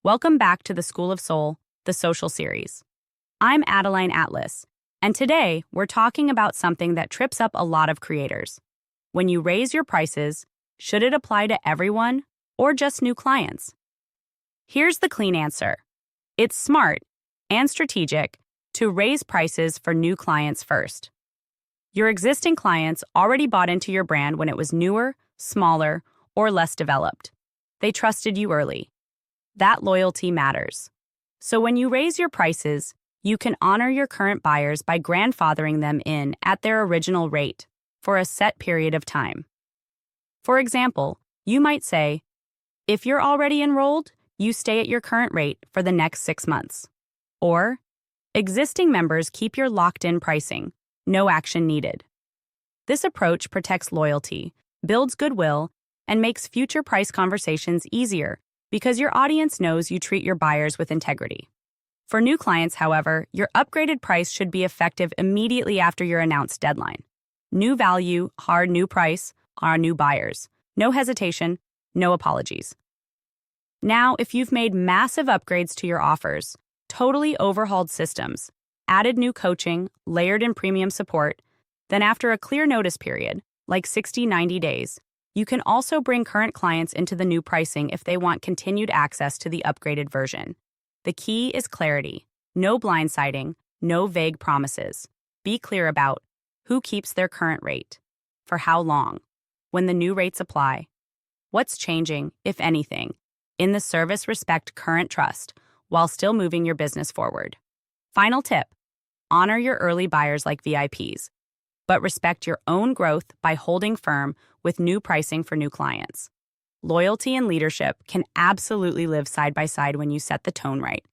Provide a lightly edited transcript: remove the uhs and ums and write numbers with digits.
Welcome back to the School of Soul, the social series. I'm ADELINE Atlas, and today we're talking about something that trips up a lot of creators. When you raise your prices, should it apply to everyone or just new clients? Here's the clean answer. It's smart and strategic to raise prices for new clients first. Your existing clients already bought into your brand when it was newer, smaller, or less developed. They trusted you early. That loyalty matters. So when you raise your prices, you can honor your current buyers by grandfathering them in at their original rate for a set period of time. For example, you might say, if you're already enrolled, you stay at your current rate for the next 6 months. Or, existing members keep your locked-in pricing, no action needed. This approach protects loyalty, builds goodwill, and makes future price conversations easier because your audience knows you treat your buyers with integrity. For new clients, however, your upgraded price should be effective immediately after your announced deadline. New value, hard new price, are new buyers. No hesitation, no apologies. Now, if you've made massive upgrades to your offers, totally overhauled systems, added new coaching, layered in premium support, then after a clear notice period, like 60-90 days, you can also bring current clients into the new pricing if they want continued access to the upgraded version. The key is clarity. No blindsiding, no vague promises. Be clear about who keeps their current rate, for how long, when the new rates apply, what's changing, if anything, in the service respect current trust while still moving your business forward. Final tip, honor your early buyers like VIPs, but respect your own growth by holding firm with new pricing for new clients. Loyalty and leadership can absolutely live side by side when you set the tone right.